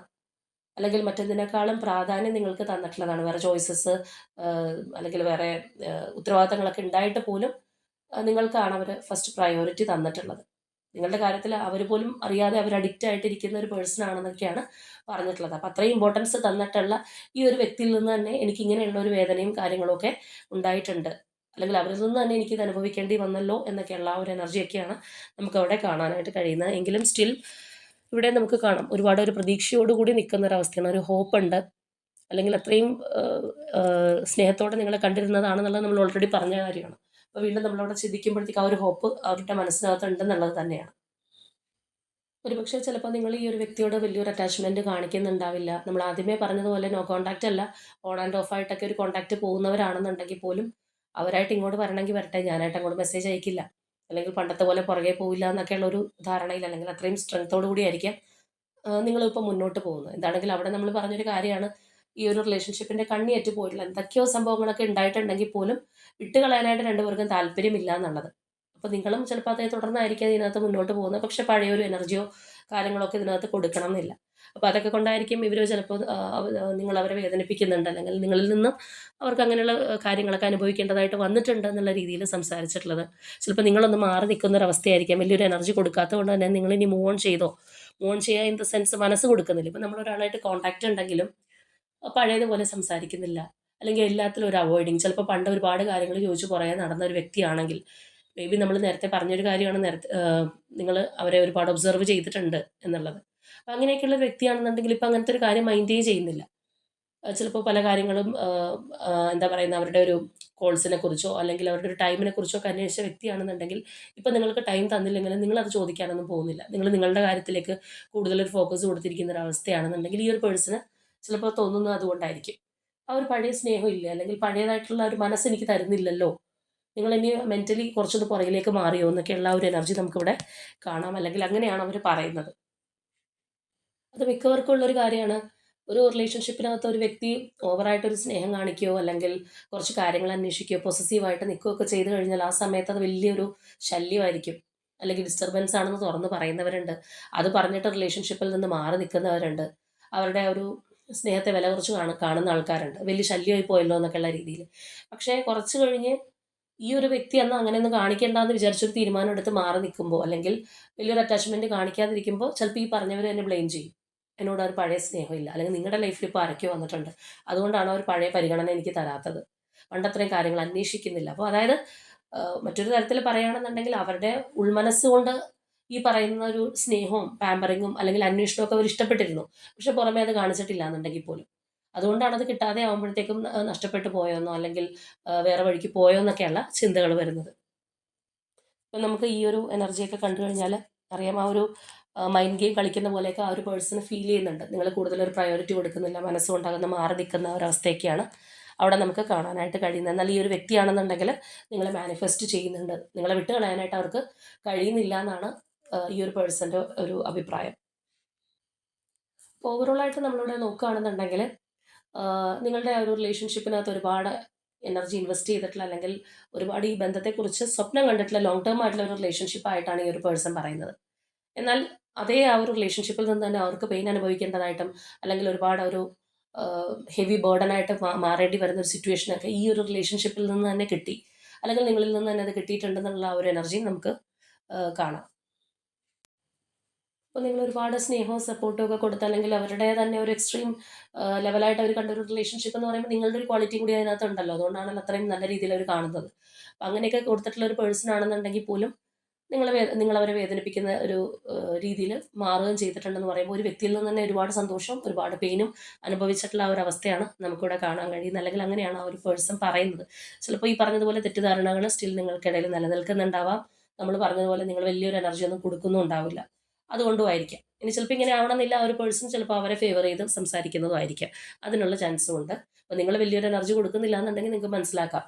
അല്ലെങ്കിൽ മറ്റെന്തിനേക്കാളും പ്രാധാന്യം നിങ്ങൾക്ക് തന്നിട്ടുള്ളതാണ്. വേറെ ചോയ്സസ് അല്ലെങ്കിൽ വേറെ ഉത്തരവാദിത്തങ്ങളൊക്കെ ഉണ്ടായിട്ട് പോലും നിങ്ങൾക്കാണ് അവർ ഫസ്റ്റ് പ്രയോറിറ്റി തന്നിട്ടുള്ളത്. നിങ്ങളുടെ കാര്യത്തിൽ അവർ പോലും അറിയാതെ അവർ അഡിക്റ്റ് ആയിട്ടിരിക്കുന്ന ഒരു പേഴ്സൺ ആണെന്നൊക്കെയാണ് പറഞ്ഞിട്ടുള്ളത്. അപ്പോൾ അത്രയും ഇമ്പോർട്ടൻസ് തന്നിട്ടുള്ള ഈ ഒരു വ്യക്തിയിൽ നിന്ന് തന്നെ എനിക്ക് ഇങ്ങനെയുള്ള ഒരു വേദനയും കാര്യങ്ങളൊക്കെ ഉണ്ടായിട്ടുണ്ട്, അല്ലെങ്കിൽ അവരിൽ നിന്ന് തന്നെ എനിക്കിത് അനുഭവിക്കേണ്ടി വന്നല്ലോ എന്നൊക്കെയുള്ള ആ ഒരു എനർജിയൊക്കെയാണ് നമുക്കവിടെ കാണാനായിട്ട് കഴിയുന്നത്. എങ്കിലും സ്റ്റിൽ ഇവിടെ നമുക്ക് കാണാം, ഒരുപാട് ഒരു പ്രതീക്ഷയോടുകൂടി നിൽക്കുന്ന ഒരവസ്ഥയാണ്, ഒരു ഹോപ്പ് ഉണ്ട്. അല്ലെങ്കിൽ അത്രയും സ്നേഹത്തോടെ നിങ്ങളെ കണ്ടിരുന്നതാണെന്നുള്ളത് നമ്മൾ ഓൾറെഡി പറഞ്ഞ കാര്യമാണ്. അപ്പോൾ വീണ്ടും നമ്മളവിടെ ചിന്തിക്കുമ്പോഴത്തേക്ക് ആ ഒരു ഹോപ്പ് അവരുടെ മനസ്സിനകത്ത് ഉണ്ടെന്നുള്ളത് തന്നെയാണ്. ഒരുപക്ഷെ ചിലപ്പോൾ നിങ്ങൾ ഈ ഒരു വ്യക്തിയോട് വലിയൊരു അറ്റാച്ച്മെൻറ്റ് കാണിക്കുന്നുണ്ടാവില്ല. നമ്മൾ ആദ്യമേ പറഞ്ഞതുപോലെ നോ കോൺടാക്റ്റ് അല്ല, ഓൺ ആൻഡ് ഓഫ് ആയിട്ടൊക്കെ ഒരു കോൺടാക്റ്റ് പോകുന്നവരാണെന്നുണ്ടെങ്കിൽ പോലും അവരായിട്ട് ഇങ്ങോട്ട് വരണമെങ്കിൽ വരട്ടെ, ഞാനായിട്ട് അങ്ങോട്ട് മെസ്സേജ് അയക്കില്ല, അല്ലെങ്കിൽ പണ്ടത്തെ പോലെ പുറകെ പോവില്ല എന്നൊക്കെയുള്ള ഒരു ധാരണയിൽ, അല്ലെങ്കിൽ അത്രയും സ്ട്രെങ്ത്തോടു കൂടി ആയിരിക്കാം നിങ്ങളിപ്പോൾ മുന്നോട്ട് പോകുന്നത്. എന്താണെങ്കിലും അവിടെ നമ്മൾ പറഞ്ഞൊരു കാര്യമാണ്, ഈ ഒരു റിലേഷൻഷിപ്പിൻ്റെ കണ്ണിയേറ്റ് പോയിട്ടില്ല, എന്തൊക്കെയോ സംഭവങ്ങളൊക്കെ ഉണ്ടായിട്ടുണ്ടെങ്കിൽ പോലും വിട്ടുകളയാനായിട്ട് രണ്ടുപേർക്കും താല്പര്യമില്ല എന്നുള്ളത്. അപ്പോൾ നിങ്ങളും ചിലപ്പോൾ അതേ തുടർന്നായിരിക്കാം ഇതിനകത്ത് മുന്നോട്ട് പോകുന്നത്. പക്ഷേ പഴയൊരു എനർജിയോ കാര്യങ്ങളൊക്കെ ഇതിനകത്ത് കൊടുക്കണം എന്നില്ല. അപ്പോൾ അതൊക്കെ കൊണ്ടായിരിക്കും ഇവർ ചിലപ്പോൾ നിങ്ങൾ അവരെ വേദനിപ്പിക്കുന്നുണ്ട്, അല്ലെങ്കിൽ നിങ്ങളിൽ നിന്നും അവർക്ക് അങ്ങനെയുള്ള കാര്യങ്ങളൊക്കെ അനുഭവിക്കേണ്ടതായിട്ട് വന്നിട്ടുണ്ട് എന്നുള്ള രീതിയിൽ സംസാരിച്ചിട്ടുള്ളത്. ചിലപ്പോൾ നിങ്ങളൊന്ന് മാറി നിൽക്കുന്ന ഒരു അവസ്ഥയായിരിക്കാം, വലിയൊരു എനർജി കൊടുക്കാത്തത് കൊണ്ട് തന്നെ നിങ്ങൾ ഇനി മൂവ് ഓൺ ചെയ്തോ, മൂവ് ഓൺ ചെയ്യുക ഇൻ ദ സെൻസ് മനസ്സ് കൊടുക്കുന്നില്ല. ഇപ്പം നമ്മളൊരാളായിട്ട് കോൺടാക്റ്റ് ഉണ്ടെങ്കിലും പഴയതുപോലെ സംസാരിക്കുന്നില്ല, അല്ലെങ്കിൽ എല്ലാത്തിലും ഒരു അവോയ്ഡിങ്. ചിലപ്പോൾ പണ്ട് ഒരുപാട് കാര്യങ്ങൾ ചോദിച്ചു പുറകെ നടന്ന ഒരു വ്യക്തിയാണെങ്കിൽ മേ ബി നമ്മൾ നേരത്തെ പറഞ്ഞൊരു കാര്യമാണ്, നേരത്തെ നിങ്ങൾ അവരെ ഒരുപാട് ഒബ്സർവ് ചെയ്തിട്ടുണ്ട് എന്നുള്ളത്. അപ്പം അങ്ങനെയൊക്കെയുള്ള ഒരു വ്യക്തിയാണെന്നുണ്ടെങ്കിൽ ഇപ്പം അങ്ങനത്തെ ഒരു കാര്യം മൈൻഡേ ചെയ്യുന്നില്ല. ചിലപ്പോൾ പല കാര്യങ്ങളും എന്താ പറയുന്നത്, അവരുടെ ഒരു കോൾസിനെ കുറിച്ചോ അല്ലെങ്കിൽ അവരുടെ ഒരു ടൈമിനെ കുറിച്ചോ ഒക്കെ അന്വേഷിച്ച വ്യക്തിയാണെന്നുണ്ടെങ്കിൽ ഇപ്പം നിങ്ങൾക്ക് ടൈം തന്നില്ലെങ്കിലും നിങ്ങളത് ചോദിക്കാനൊന്നും പോകുന്നില്ല. നിങ്ങൾ നിങ്ങളുടെ കാര്യത്തിലേക്ക് കൂടുതലൊരു ഫോക്കസ് കൊടുത്തിരിക്കുന്ന ഒരു അവസ്ഥയാണെന്നുണ്ടെങ്കിൽ ഈ ഒരു പേഴ്സണ് ചിലപ്പോൾ തോന്നുന്നത് അതുകൊണ്ടായിരിക്കും. ആ ഒരു പഴയ സ്നേഹം ഇല്ല, അല്ലെങ്കിൽ പഴയതായിട്ടുള്ള ഒരു മനസ്സ് എനിക്ക് തരുന്നില്ലല്ലോ, നിങ്ങൾ ഇനി മെൻ്റലി കുറച്ചൊന്ന് പുറകിലേക്ക് മാറിയോ എന്നൊക്കെയുള്ള ആ ഒരു എനർജി നമുക്കിവിടെ കാണാം. അല്ലെങ്കിൽ അങ്ങനെയാണ് അവർ പറയുന്നത്. അത് മിക്കവർക്കും ഉള്ളൊരു കാര്യമാണ്. ഒരു റിലേഷൻഷിപ്പിനകത്ത് ഒരു വ്യക്തി ഓവറായിട്ടൊരു സ്നേഹം കാണിക്കുകയോ അല്ലെങ്കിൽ കുറച്ച് കാര്യങ്ങൾ അന്വേഷിക്കുകയോ പൊസസീവായിട്ട് നിൽക്കുകയൊക്കെ ചെയ്തു കഴിഞ്ഞാൽ ആ സമയത്ത് അത് വലിയൊരു ശല്യമായിരിക്കും, അല്ലെങ്കിൽ ഡിസ്റ്റർബൻസ് ആണെന്ന് തുറന്ന് പറയുന്നവരുണ്ട്. അത് പറഞ്ഞിട്ട് റിലേഷൻഷിപ്പിൽ നിന്ന് മാറി നിൽക്കുന്നവരുണ്ട്. അവരുടെ ആ ഒരു സ്നേഹത്തെ വില കുറച്ച് കാണുന്ന ആൾക്കാരുണ്ട്. വലിയ ശല്യമായി പോയല്ലോ എന്നൊക്കെയുള്ള രീതിയിൽ. പക്ഷേ കുറച്ച് കഴിഞ്ഞ് ഈ ഒരു വ്യക്തി അന്ന് അങ്ങനെയൊന്നും കാണിക്കേണ്ടെന്ന് വിചാരിച്ചൊരു തീരുമാനം എടുത്ത് മാറി നിൽക്കുമ്പോൾ, അല്ലെങ്കിൽ വലിയൊരു അറ്റാച്ച്മെൻറ്റ് കാണിക്കാതിരിക്കുമ്പോൾ ചിലപ്പോൾ ഈ പറഞ്ഞവർ തന്നെ ബ്ലെയിം ചെയ്യും. എന്നോട് ഒരു പഴയ സ്നേഹമില്ല, അല്ലെങ്കിൽ നിങ്ങളുടെ ലൈഫിൽ ഇപ്പോൾ ആരൊക്കെയോ വന്നിട്ടുണ്ട്, അതുകൊണ്ടാണ് അവർ പഴയ പരിഗണന എനിക്ക് തരാത്തത്, പണ്ടത്രയും കാര്യങ്ങൾ അന്വേഷിക്കുന്നില്ല. അപ്പോൾ അതായത് മറ്റൊരു തരത്തിൽ പറയുകയാണെന്നുണ്ടെങ്കിൽ അവരുടെ ഉൾമനസ്സുകൊണ്ട് ഈ പറയുന്ന ഒരു സ്നേഹവും പാമ്പറിങ്ങും അല്ലെങ്കിൽ അന്വേഷണവും ഒക്കെ അവർ ഇഷ്ടപ്പെട്ടിരുന്നു. പക്ഷെ പുറമേ അത് കാണിച്ചിട്ടില്ല എന്നുണ്ടെങ്കിൽ പോലും അതുകൊണ്ടാണ് അത് കിട്ടാതെ ആകുമ്പോഴത്തേക്കും നഷ്ടപ്പെട്ടു പോയോന്നോ അല്ലെങ്കിൽ വേറെ വഴിക്ക് പോയോ എന്നൊക്കെയുള്ള ചിന്തകൾ വരുന്നത്. ഇപ്പം നമുക്ക് ഈ ഒരു എനർജിയൊക്കെ കണ്ടു കഴിഞ്ഞാൽ അറിയാം, ആ ഒരു മൈൻഡ് ഗെയിം കളിക്കുന്ന പോലെയൊക്കെ ആ ഒരു പേഴ്സണ് ഫീൽ ചെയ്യുന്നുണ്ട്. നിങ്ങൾ കൂടുതലൊരു പ്രയോറിറ്റി കൊടുക്കുന്നില്ല, മനസ്സുകൊണ്ടാകുന്ന മാറി നിൽക്കുന്ന ഒരവസ്ഥയൊക്കെയാണ് അവിടെ നമുക്ക് കാണാനായിട്ട് കഴിയുന്നത്. എന്നാൽ ഈ ഒരു വ്യക്തിയാണെന്നുണ്ടെങ്കിൽ നിങ്ങളെ മാനിഫെസ്റ്റ് ചെയ്യുന്നുണ്ട്, നിങ്ങളെ വിട്ട് കളയാനായിട്ട് അവർക്ക് കഴിയുന്നില്ല എന്നാണ് ഈ ഒരു പേഴ്സൻ്റെ ഒരു അഭിപ്രായം. അപ്പോൾ ഓവറോളായിട്ട് നമ്മളിവിടെ നോക്കുകയാണെന്നുണ്ടെങ്കിൽ നിങ്ങളുടെ ആ ഒരു റിലേഷൻഷിപ്പിനകത്ത് ഒരുപാട് എനർജി ഇൻവെസ്റ്റ് ചെയ്തിട്ടുള്ള, അല്ലെങ്കിൽ ഒരുപാട് ഈ ബന്ധത്തെക്കുറിച്ച് സ്വപ്നം കണ്ടിട്ടുള്ള ലോങ് ടേം ആയിട്ടുള്ള ഒരു റിലേഷൻഷിപ്പ് ആയിട്ടാണ് ഈ ഒരു പേഴ്സൺ പറയുന്നത്. എന്നാൽ അതേ ആ ഒരു റിലേഷൻഷിപ്പിൽ നിന്ന് തന്നെ അവർക്ക് പെയിൻ അനുഭവിക്കേണ്ടതായിട്ടും അല്ലെങ്കിൽ ഒരുപാട് ഒരു ഹെവി ബേർഡനായിട്ട് മാറേണ്ടി വരുന്ന ഒരു സിറ്റുവേഷനൊക്കെ ഈ ഒരു റിലേഷൻഷിപ്പിൽ നിന്ന് തന്നെ കിട്ടി, അല്ലെങ്കിൽ നിങ്ങളിൽ നിന്ന് തന്നെ അത് കിട്ടിയിട്ടുണ്ടെന്നുള്ള ആ ഒരു എനർജിയും നമുക്ക് കാണാം. അപ്പോൾ നിങ്ങൾ ഒരുപാട് സ്നേഹവും സപ്പോർട്ടും ഒക്കെ കൊടുത്ത്, അല്ലെങ്കിൽ അവരുടെ തന്നെ ഒരു എക്സ്ട്രീം ലെവലായിട്ട് അവർ കണ്ട ഒരു റിലേഷൻഷിപ്പ് എന്ന് പറയുമ്പോൾ നിങ്ങളുടെ ഒരു ക്വാളിറ്റി കൂടി അതിനകത്ത് ഉണ്ടല്ലോ, അതുകൊണ്ടാണല്ലോ അത്രയും നല്ല രീതിയിൽ അവർ കാണുന്നത്. അപ്പം അങ്ങനെയൊക്കെ കൊടുത്തിട്ടുള്ള ഒരു പേഴ്സൺ ആണെന്നുണ്ടെങ്കിൽ പോലും നിങ്ങളവരെ വേദനിപ്പിക്കുന്ന ഒരു രീതിയിൽ മാറുകയും ചെയ്തിട്ടുണ്ടെന്ന് പറയുമ്പോൾ ഒരു വ്യക്തിയിൽ നിന്ന് തന്നെ ഒരുപാട് സന്തോഷവും ഒരുപാട് പെയിനും അനുഭവിച്ചിട്ടുള്ള ആ ഒരു അവസ്ഥയാണ് നമുക്കിവിടെ കാണാൻ കഴിയുന്നത്. അല്ലെങ്കിൽ അങ്ങനെയാണ് ആ ഒരു പേഴ്സൺ പറയുന്നത്. ചിലപ്പോൾ ഈ പറഞ്ഞതുപോലെ തെറ്റിദ്ധാരണകൾ സ്റ്റിൽ നിങ്ങൾക്കിടയിൽ നിലനിൽക്കുന്നുണ്ടാവാം. നമ്മൾ പറഞ്ഞതുപോലെ നിങ്ങൾ വലിയൊരു എനർജി ഒന്നും കൊടുക്കുന്നുണ്ടാവില്ല, അതുകൊണ്ടും ആയിരിക്കാം. ഇനി ചിലപ്പോൾ ഇങ്ങനെ ആവണമെന്നില്ല, ആ ഒരു പേഴ്സൺ ചിലപ്പോൾ അവരെ ഫേവർ ചെയ്ത് സംസാരിക്കുന്നതും ആയിരിക്കാം, അതിനുള്ള ചാൻസും ഉണ്ട്. അപ്പോൾ നിങ്ങൾ വലിയൊരു എനർജി കൊടുക്കുന്നില്ല എന്നുണ്ടെങ്കിൽ നിങ്ങൾക്ക് മനസ്സിലാക്കാം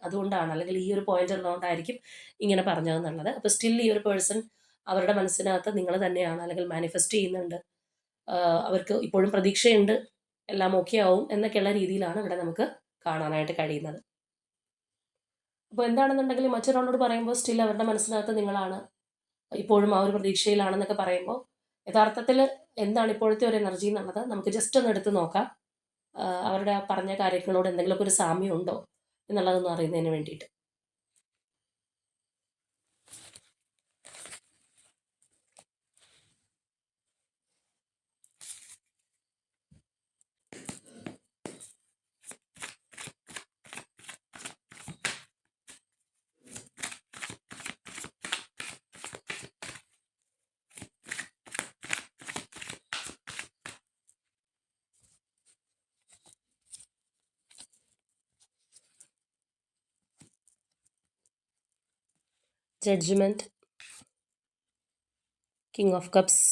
അതുകൊണ്ടാണ്, അല്ലെങ്കിൽ ഈ ഒരു പോയിന്റ് ഉള്ളതുകൊണ്ടായിരിക്കും ഇങ്ങനെ പറഞ്ഞതെന്നുള്ളത്. അപ്പോൾ സ്റ്റിൽ ഈ ഒരു പേഴ്സൺ അവരുടെ മനസ്സിനകത്ത് നിങ്ങൾ തന്നെയാണ്, അല്ലെങ്കിൽ മാനിഫെസ്റ്റ് ചെയ്യുന്നുണ്ട്, അവർക്ക് ഇപ്പോഴും പ്രതീക്ഷയുണ്ട്, എല്ലാം ഓക്കെ ആവും എന്നൊക്കെയുള്ള രീതിയിലാണ് ഇവിടെ നമുക്ക് കാണാനായിട്ട് കഴിയുന്നത്. അപ്പോൾ എന്താണെന്നുണ്ടെങ്കിൽ മറ്റൊരാളോട് പറയുമ്പോൾ സ്റ്റിൽ അവരുടെ മനസ്സിനകത്ത് നിങ്ങളാണ്, ഇപ്പോഴും ആ ഒരു പ്രതീക്ഷയിലാണെന്നൊക്കെ പറയുമ്പോൾ യഥാർത്ഥത്തിൽ എന്താണ് ഇപ്പോഴത്തെ ഒരു എനർജി എന്നുള്ളത് നമുക്ക് ജസ്റ്റ് ഒന്ന് എടുത്ത് നോക്കാം. അവരുടെ ആ പറഞ്ഞ കാര്യങ്ങളോട് എന്തെങ്കിലുമൊക്കെ ഒരു സാമ്യം ഉണ്ടോ എന്നുള്ളതൊന്നും അറിയുന്നതിന് വേണ്ടിയിട്ട്. Judgement, king of cups,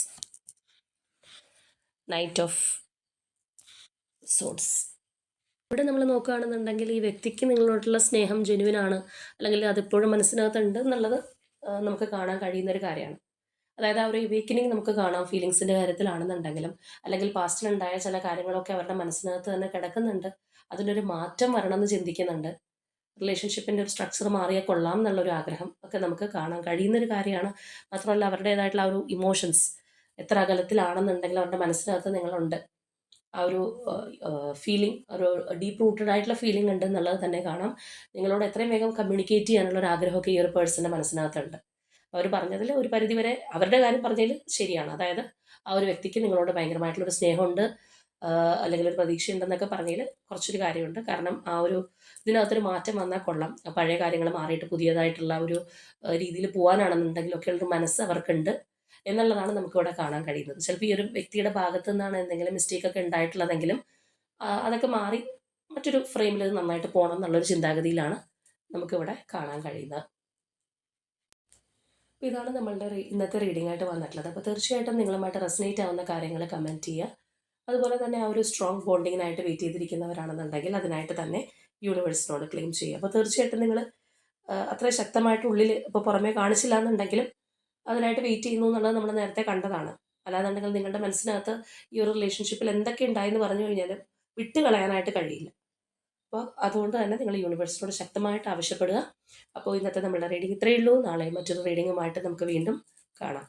knight of swords. ഇവിടെ നമ്മൾ നോക്കുകയാണെന്നുണ്ടെങ്കിൽ ഈ വ്യക്തിക്ക് നിങ്ങളോടുള്ള സ്നേഹം ജെനുവിനാണ്, അല്ലെങ്കിൽ അതിപ്പോഴും മനസ്സിനകത്തുണ്ട് എന്നുള്ളത് നമുക്ക് കാണാൻ കഴിയുന്ന ഒരു കാര്യമാണ്. അതായത് ആ ഒരു അവേക്കനിങ് നമുക്ക് കാണാം ഫീലിങ്സിൻ്റെ കാര്യത്തിലാണെന്നുണ്ടെങ്കിലും, അല്ലെങ്കിൽ പാസ്റ്റിലുണ്ടായ ചില കാര്യങ്ങളൊക്കെ അവരുടെ മനസ്സിനകത്ത് തന്നെ കിടക്കുന്നുണ്ട്. അതിലൊരു മാറ്റം വരണമെന്ന് ചിന്തിക്കുന്നുണ്ട്. റിലേഷൻഷിപ്പിൻ്റെ ഒരു സ്ട്രക്ചർ മാറിയാൽ കൊള്ളാം എന്നുള്ളൊരു ആഗ്രഹം ഒക്കെ നമുക്ക് കാണാൻ കഴിയുന്നൊരു കാര്യമാണ്. മാത്രമല്ല അവരുടേതായിട്ടുള്ള ആ ഒരു ഇമോഷൻസ് എത്ര അകലത്തിലാണെന്നുണ്ടെങ്കിലും അവരുടെ മനസ്സിനകത്ത് നിങ്ങളുണ്ട്. ആ ഒരു ഫീലിംഗ്, ഒരു ഡീപ്പ് റൂട്ടഡ് ആയിട്ടുള്ള ഫീലിംഗ് ഉണ്ട് എന്നുള്ളത് തന്നെ കാണാം. നിങ്ങളോട് എത്രയും വേഗം കമ്മ്യൂണിക്കേറ്റ് ചെയ്യാനുള്ള ഒരു ആഗ്രഹമൊക്കെ ഈ ഒരു പേഴ്സൻ്റെ മനസ്സിനകത്തുണ്ട്. അവർ പറഞ്ഞതിൽ ഒരു പരിധിവരെ അവരുടെ കാര്യം പറഞ്ഞതിൽ ശരിയാണ്. അതായത് ആ ഒരു വ്യക്തിക്ക് നിങ്ങളോട് ഭയങ്കരമായിട്ടുള്ളൊരു സ്നേഹമുണ്ട്, അല്ലെങ്കിൽ ഒരു പ്രതീക്ഷയുണ്ടെന്നൊക്കെ പറഞ്ഞതിൽ കുറച്ചൊരു കാര്യമുണ്ട്. കാരണം ആ ഒരു ഇതിനകത്തൊരു മാറ്റം വന്നാൽ കൊള്ളാം. പഴയ കാര്യങ്ങൾ മാറിയിട്ട് പുതിയതായിട്ടുള്ള ഒരു രീതിയിൽ പോകാനാണെന്നുണ്ടെങ്കിലൊക്കെ ഉള്ളൊരു മനസ്സ് അവർക്കുണ്ട് എന്നുള്ളതാണ് നമുക്കിവിടെ കാണാൻ കഴിയുന്നത്. ചിലപ്പോൾ ഈ ഒരു വ്യക്തിയുടെ ഭാഗത്തു നിന്നാണ് എന്തെങ്കിലും മിസ്റ്റേക്കൊക്കെ ഉണ്ടായിട്ടുള്ളതെങ്കിലും അതൊക്കെ മാറി മറ്റൊരു ഫ്രെയിമിൽ ഇത് നന്നായിട്ട് പോകണം എന്നുള്ളൊരു ചിന്താഗതിയിലാണ് നമുക്കിവിടെ കാണാൻ കഴിയുന്നത്. അപ്പോൾ ഇതാണ് നമ്മളുടെ ഇന്നത്തെ റീഡിംഗ് ആയിട്ട് വന്നിട്ടുള്ളത്. അപ്പോൾ തീർച്ചയായിട്ടും നിങ്ങളുമായിട്ട് റെസനേറ്റ് ആവുന്ന കാര്യങ്ങൾ കമൻറ്റ് ചെയ്യുക. അതുപോലെ തന്നെ ആ ഒരു സ്ട്രോങ് ബോണ്ടിങ്ങിനായിട്ട് വെയിറ്റ് ചെയ്തിരിക്കുന്നവരാണെന്നുണ്ടെങ്കിൽ അതിനായിട്ട് തന്നെ യൂണിവേഴ്സിനോട് ക്ലെയിം ചെയ്യുക. അപ്പോൾ തീർച്ചയായിട്ടും നിങ്ങൾ അത്ര ശക്തമായിട്ട് ഉള്ളിൽ ഇപ്പോൾ പുറമേ കാണിച്ചില്ല എന്നുണ്ടെങ്കിലും അതിനായിട്ട് വെയിറ്റ് ചെയ്യുന്നു എന്നുള്ളത് നമ്മൾ നേരത്തെ കണ്ടതാണ്. അല്ലാന്നുണ്ടെങ്കിൽ നിങ്ങളുടെ മനസ്സിനകത്ത് ഈ ഒരു റിലേഷൻഷിപ്പിൽ എന്തൊക്കെ ഉണ്ടായെന്ന് പറഞ്ഞു കഴിഞ്ഞാൽ വിട്ട് കളയാനായിട്ട് കഴിയില്ല. അപ്പോൾ അതുകൊണ്ട് തന്നെ നിങ്ങൾ യൂണിവേഴ്സിനോട് ശക്തമായിട്ട് ആവശ്യപ്പെടുക. അപ്പോൾ ഇന്നത്തെ നമ്മളുടെ റീഡിംഗ് ഇത്രയേ ഉള്ളൂ. നാളെ മറ്റൊരു റീഡിങ്ങുമായിട്ട് നമുക്ക് വീണ്ടും കാണാം.